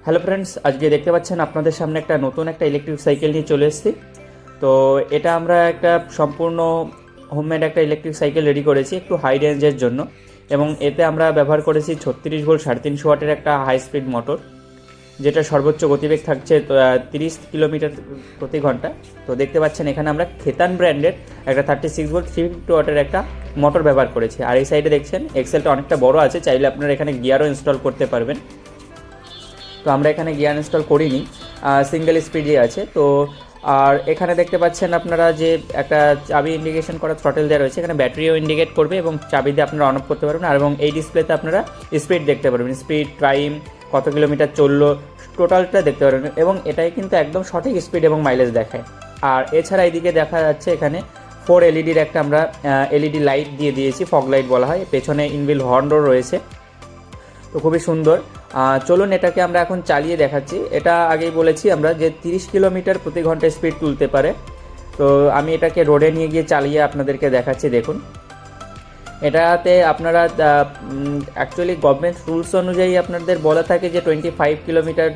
Hello friends, আজকে দেখতে পাচ্ছেন আপনাদের সামনে একটা নতুন ইলেকট্রিক সাইকেল নিয়ে চলে এসেছি। তো এটা আমরা একটা সম্পূর্ণ হোমমেড একটা ইলেকট্রিক সাইকেল রেডি করেছি একটু হাই রেঞ্জের জন্য, এবং এতে আমরা ব্যবহার করেছি 36 ভোল্ট 350 ওয়াটের একটা হাই স্পিড মোটর, যেটা সর্বোচ্চ গতিবেগ থাকছে 30 কিলোমিটার প্রতি ঘন্টা। তো দেখতে পাচ্ছেন এখানে আমরা খেতান ব্র্যান্ডের একটা 36 ভোল্ট 350 ওয়াটের একটা মোটর ব্যবহার করেছি। আর এই সাইডে দেখছেন এক্সেলটা অনেকটা বড় আছে, চাইলে আপনারা এখানে গিয়ারও ইনস্টল করতে পারবেন। তো আমরা এখানে গিয়ার ইনস্টল করিনি, সিঙ্গেল স্পিডই আছে। তো আর এখানে দেখতে পাচ্ছেন আপনারা যে একটা চাবি ইন্ডিকেশন করা থ্রটেল দেওয়া রয়েছে, এখানে ব্যাটারিও ইন্ডিকেট করবে এবং চাবি দিয়ে আপনারা অন অফ করতে পারবেন। আর এবং এই ডিসপ্লেতে আপনারা স্পিড দেখতে পারবেন, স্পিড, টাইম, কত কিলোমিটার চললো, টোটালটা দেখতে পারবেন, এবং এটাই কিন্তু একদম সঠিক স্পিড এবং মাইলেজ দেখায়। আর এছাড়া এইদিকে দেখা যাচ্ছে এখানে 4 এলইডির একটা আমরা এলইডি লাইট দিয়ে দিয়েছি, ফগ লাইট বলা হয়। পেছনে ইনবিল হর্নও রয়েছে, তো খুবই সুন্দর। চলুন এটাকে আমরা এখন চালিয়ে দেখাচ্ছি। এটা আগেই বলেছি আমরা যে 30 কিলোমিটার প্রতি ঘন্টা স্পিড তুলতে পারে। তো আমি এটাকে রোডে নিয়ে গিয়ে চালিয়ে আপনাদেরকে দেখাচ্ছি। দেখুন, এটাতে আপনারা অ্যাকচুয়ালি গভর্নমেন্ট রুলস অনুযায়ী আপনাদের বলা থাকে যে 25 কিলোমিটার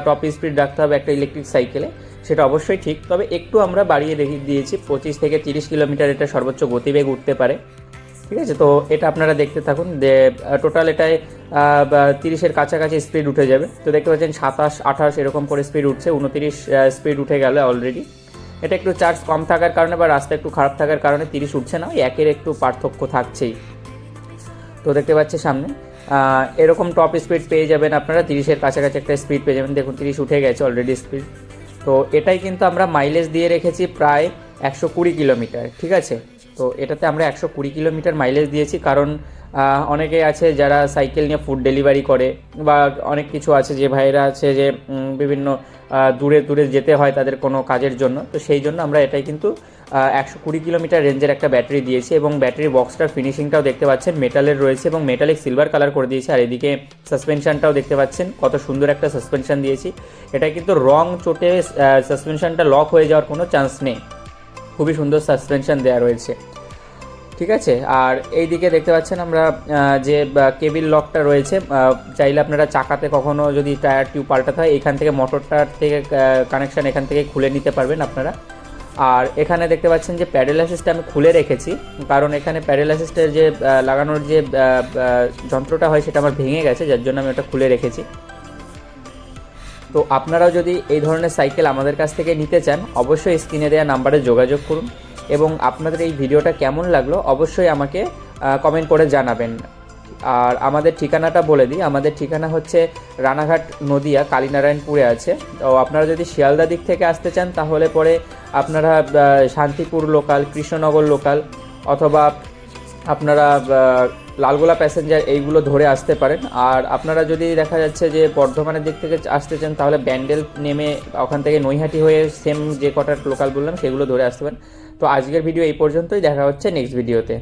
টপ স্পিড রাখতে হবে একটা ইলেকট্রিক সাইকেলে, সেটা অবশ্যই ঠিক। তবে একটু আমরা বাড়িয়ে দেখিয়ে দিয়েছি, 25 থেকে 30 কিলোমিটার এটা সর্বোচ্চ গতিবেগ উঠতে পারে। ঠিক আছে, তো এটা আপনারা দেখতে থাকুন। টোটাল এটায় 30-এর কাছাকাছি স্পিড উঠে যাবে। তো দেখতে পাচ্ছেন 27, 28 এরকম করে স্পিড উঠছে, 29 স্পিড উঠে গেল অলরেডি। এটা একটু চার্জ কম থাকার কারণে বা রাস্তা একটু খারাপ থাকার কারণে 30 উঠছে না, একের একটু পার্থক্য থাকছেই। তো দেখতে পাচ্ছে সামনে এরকম টপ স্পিড পেয়ে যাবেন আপনারা, 30-এর কাছাকাছি একটা স্পিড পেয়ে যাবেন। দেখুন 30 উঠে গেছে অলরেডি স্পিড। তো এটাই কিন্তু আমরা মাইলেজ দিয়ে রেখেছি প্রায় 120 কিলোমিটার। ঠিক আছে, তো এটাতে আমরা 120 কিলোমিটার মাইলেজ দিয়েছি, কারণ অনেকে আছে যারা সাইকেল নিয়ে ফুড ডেলিভারি করে, বা অনেক কিছু আছে যে ভাইয়েরা আছে যে বিভিন্ন দূরে দূরে যেতে হয় তাদের কোনো কাজের জন্য। তো সেই জন্য আমরা এটাই কিন্তু 120 কিলোমিটার রেঞ্জের একটা ব্যাটারি দিয়েছি, এবং ব্যাটারি বক্সটার ফিনিশিংটাও দেখতে পাচ্ছেন মেটালের রয়েছে এবং মেটালিক সিলভার কালার করে দিয়েছি। আর এদিকে সাসপেনশনটাও দেখতে পাচ্ছেন কত সুন্দর একটা সাসপেনশন দিয়েছি। এটা কিন্তু রং চোটে সাসপেনশনটা লক হয়ে যাওয়ার কোনো চান্স নেই, খুবই সুন্দর সাসপেনশন দেওয়া রয়েছে। ঠিক আছে, আর এই দিকে দেখতে পাচ্ছেন আমরা যে কেবিল লকটা রয়েছে, চাইলে আপনারা চাকাতে কখনো যদি টায়ার টিউব পাল্টাতে হয় এখান থেকে মোটরটার থেকে কানেকশান এখান থেকে খুলে নিতে পারবেন আপনারা। আর এখানে দেখতে পাচ্ছেন যে প্যাডেল অ্যাসিস্টটা আমি খুলে রেখেছি, কারণ এখানে প্যাডেল অ্যাসিস্টের যে লাগানোর যে যন্ত্রটা হয় সেটা আমার ভেঙে গেছে, যার জন্য আমি ওটা খুলে রেখেছি। তো আপনারাও যদি এই ধরনের সাইকেল আমাদের কাছ থেকে নিতে চান, অবশ্যই স্ক্রিনে দেওয়া নাম্বারে যোগাযোগ করুন, এবং আপনাদের এই ভিডিওটা কেমন লাগলো অবশ্যই আমাকে কমেন্ট করে জানাবেন। আর আমাদের ঠিকানাটা বলে দিই, আমাদের ঠিকানা হচ্ছে রানাঘাট, নদিয়া, কালীনারায়ণপুরে আছে। তো আপনারা যদি শিয়ালদা দিক থেকে আসতে চান তাহলে পরে আপনারা শান্তিপুর লোকাল, কৃষ্ণনগর লোকাল, অথবা আপনারা লালগোলা প্যাসেঞ্জার এইগুলো ধরে আসতে পারেন। আর আপনারা যদি দেখা যাচ্ছে যে বর্ধমানের দিক থেকে আসতে চান তাহলে ব্যান্ডেল নেমে ওখান থেকে নৈহাটি হয়ে সেম যে কটা লোকাল বললাম সেগুলো ধরে আসতে পারেন। তো আজকের ভিডিও এই পর্যন্তই, দেখা হচ্ছে নেক্সট ভিডিওতে।